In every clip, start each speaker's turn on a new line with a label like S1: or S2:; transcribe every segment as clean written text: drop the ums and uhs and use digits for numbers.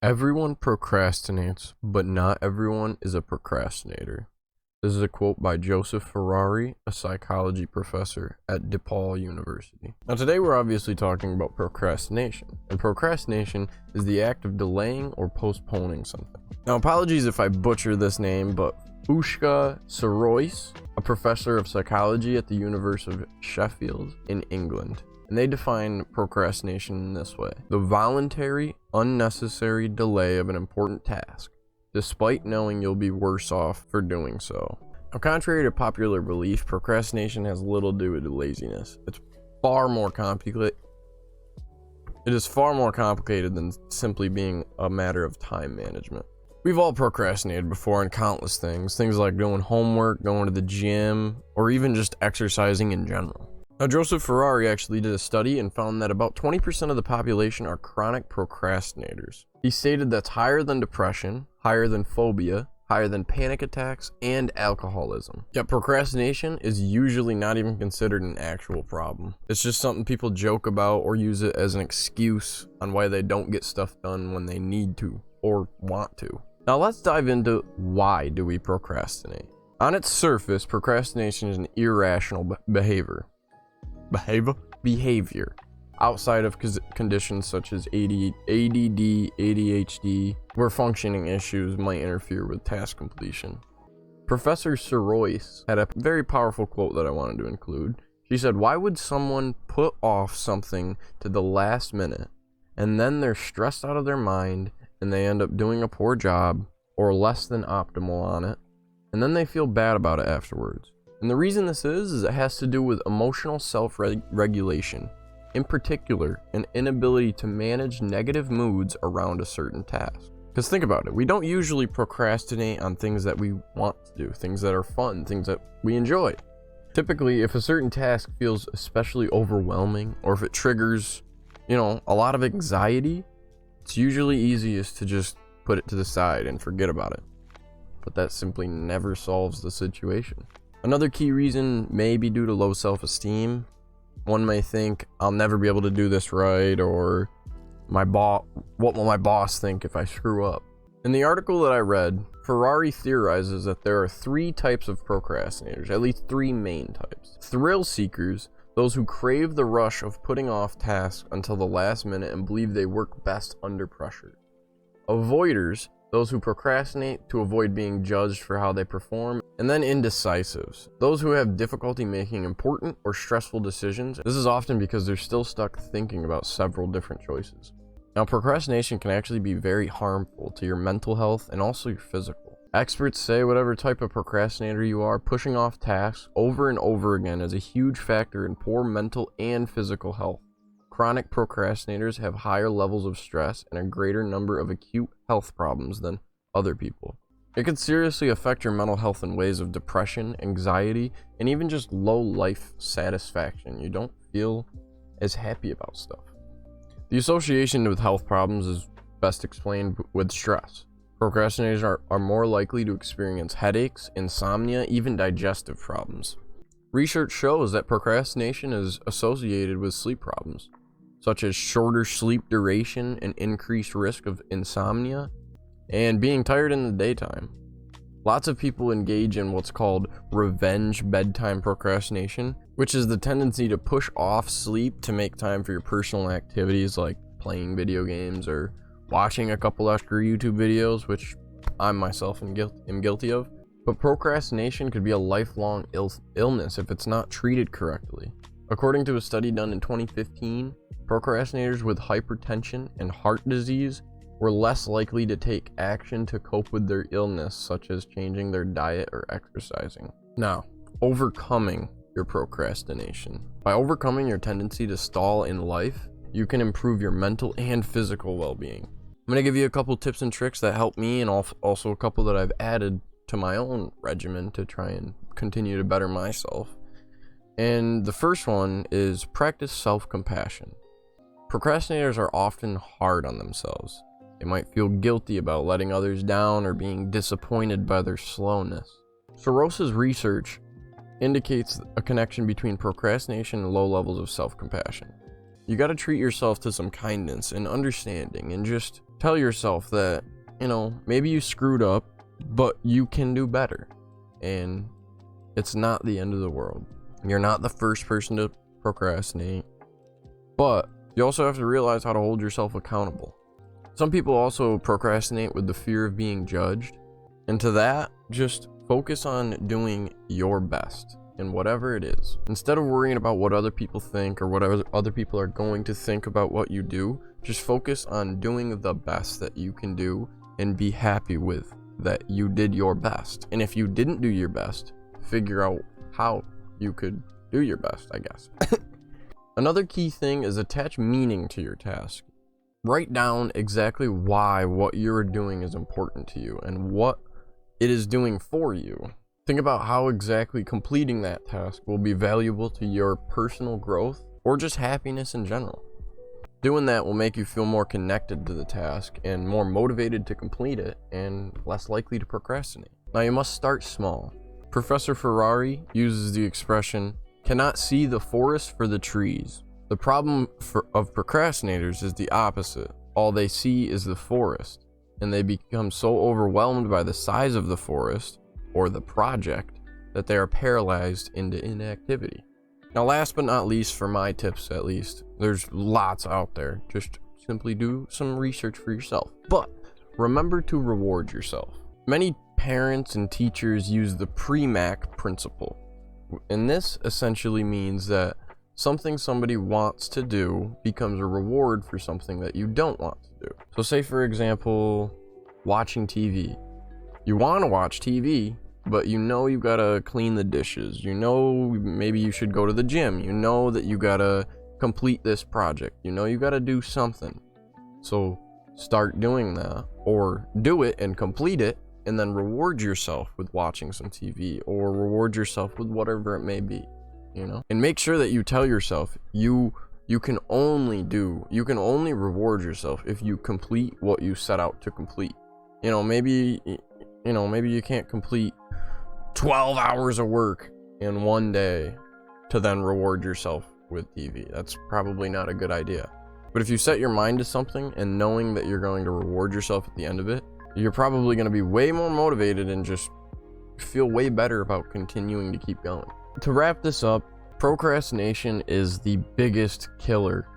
S1: Everyone procrastinates, but not everyone is a procrastinator. This is a quote by Joseph Ferrari, a psychology professor at DePaul University. Now today we're obviously talking about procrastination, and procrastination is the act of delaying or postponing something. Now apologies if I butcher this name, but Ushka Sorois, a professor of psychology at the University of Sheffield in England, and they define procrastination in this way: the voluntary, unnecessary delay of an important task, despite knowing you'll be worse off for doing so. Now, contrary to popular belief, procrastination has little to do with laziness. It is far more complicated than simply being a matter of time management. We've all procrastinated before on countless things like doing homework, going to the gym, or even just exercising in general. Now, Joseph Ferrari actually did a study and found that about 20% of the population are chronic procrastinators. He stated that's higher than depression, higher than phobia, higher than panic attacks, and alcoholism. Yet procrastination is usually not even considered an actual problem. It's just something people joke about or use it as an excuse on why they don't get stuff done when they need to or want to. Now let's dive into why do we procrastinate. On its surface, procrastination is an irrational behavior outside of conditions such as ADD, ADHD, where functioning issues might interfere with task completion. Professor Sorois had a very powerful quote that I wanted to include. She said, "Why would someone put off something to the last minute, and then they're stressed out of their mind, and they end up doing a poor job or less than optimal on it, and then they feel bad about it afterwards?" And the reason this is it has to do with emotional self-regulation, in particular, an inability to manage negative moods around a certain task. Because think about it, we don't usually procrastinate on things that we want to do, things that are fun, things that we enjoy. Typically, if a certain task feels especially overwhelming, or if it triggers, a lot of anxiety, it's usually easiest to just put it to the side and forget about it. But that simply never solves the situation. Another key reason may be due to low self-esteem. One may think, I'll never be able to do this right, or what will my boss think if I screw up? In the article that I read, Ferrari theorizes that there are three types of procrastinators, at least three main types. Thrill seekers, those who crave the rush of putting off tasks until the last minute and believe they work best under pressure. Avoiders, those who procrastinate to avoid being judged for how they perform. And then indecisives, those who have difficulty making important or stressful decisions. This is often because they're still stuck thinking about several different choices. Now, procrastination can actually be very harmful to your mental health and also your physical. Experts say whatever type of procrastinator you are, pushing off tasks over and over again is a huge factor in poor mental and physical health. Chronic procrastinators have higher levels of stress and a greater number of acute health problems than other people. It can seriously affect your mental health in ways of depression, anxiety, and even just low life satisfaction. You don't feel as happy about stuff. The association with health problems is best explained with stress. Procrastinators are more likely to experience headaches, insomnia, even digestive problems. Research shows that procrastination is associated with sleep problems, such as shorter sleep duration and increased risk of insomnia, and being tired in the daytime. Lots of people engage in what's called revenge bedtime procrastination, which is the tendency to push off sleep to make time for your personal activities like playing video games or watching a couple extra YouTube videos, which I myself am guilty of. But procrastination could be a lifelong illness if it's not treated correctly. According to a study done in 2015, procrastinators with hypertension and heart disease were less likely to take action to cope with their illness, such as changing their diet or exercising. Now, overcoming your procrastination. By overcoming your tendency to stall in life, you can improve your mental and physical well-being. I'm going to give you a couple tips and tricks that help me, and also a couple that I've added to my own regimen to try and continue to better myself. And the first one is practice self-compassion. Procrastinators are often hard on themselves. They might feel guilty about letting others down or being disappointed by their slowness. Soros's research indicates a connection between procrastination and low levels of self-compassion. You got to treat yourself to some kindness and understanding and just tell yourself that, maybe you screwed up, but you can do better. And it's not the end of the world. You're not the first person to procrastinate, but you also have to realize how to hold yourself accountable. Some people also procrastinate with the fear of being judged. And to that, just focus on doing your best in whatever it is. Instead of worrying about what other people think or what other people are going to think about what you do, just focus on doing the best that you can do and be happy with that you did your best. And if you didn't do your best, figure out how you could do your best, I guess. Another key thing is attach meaning to your task. Write down exactly why what you're doing is important to you and what it is doing for you. Think about how exactly completing that task will be valuable to your personal growth or just happiness in general. Doing that will make you feel more connected to the task and more motivated to complete it and less likely to procrastinate. Now, you must start small. Professor Ferrari uses the expression, "cannot see the forest for the trees." The problem of procrastinators is the opposite. All they see is the forest, and they become so overwhelmed by the size of the forest or the project that they are paralyzed into inactivity. Now, last but not least, for my tips at least, there's lots out there. Just simply do some research for yourself. But remember to reward yourself. Many parents and teachers use the pre-MAC principle. And this essentially means that something somebody wants to do becomes a reward for something that you don't want to do. So say, for example, watching TV. You want to watch TV, but you gotta clean the dishes. Maybe you should go to the gym. That you gotta complete this project. You gotta do something. So start doing that, or do it and complete it, and then reward yourself with watching some TV, or reward yourself with whatever it may be, and make sure that you tell yourself you can only reward yourself if you complete what you set out to complete. Maybe you can't complete 12 hours of work in one day to then reward yourself with TV. That's probably not a good idea. But if you set your mind to something and knowing that you're going to reward yourself at the end of it, you're probably going to be way more motivated and just feel way better about continuing to keep going. To wrap this up, procrastination is the biggest killer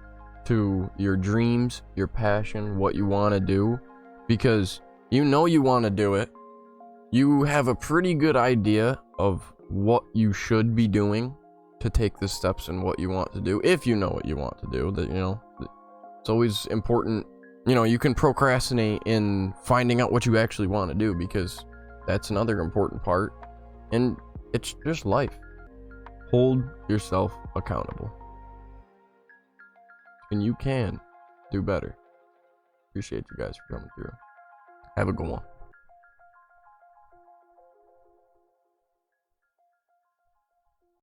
S1: to your dreams, your passion, what you want to do, because you want to do it. You have a pretty good idea of what you should be doing to take the steps in what you want to do, if you know what you want to do. It's always important. You can procrastinate in finding out what you actually want to do, because that's another important part. And it's just life. Hold yourself accountable. And you can do better. Appreciate you guys for coming through. Have a good one.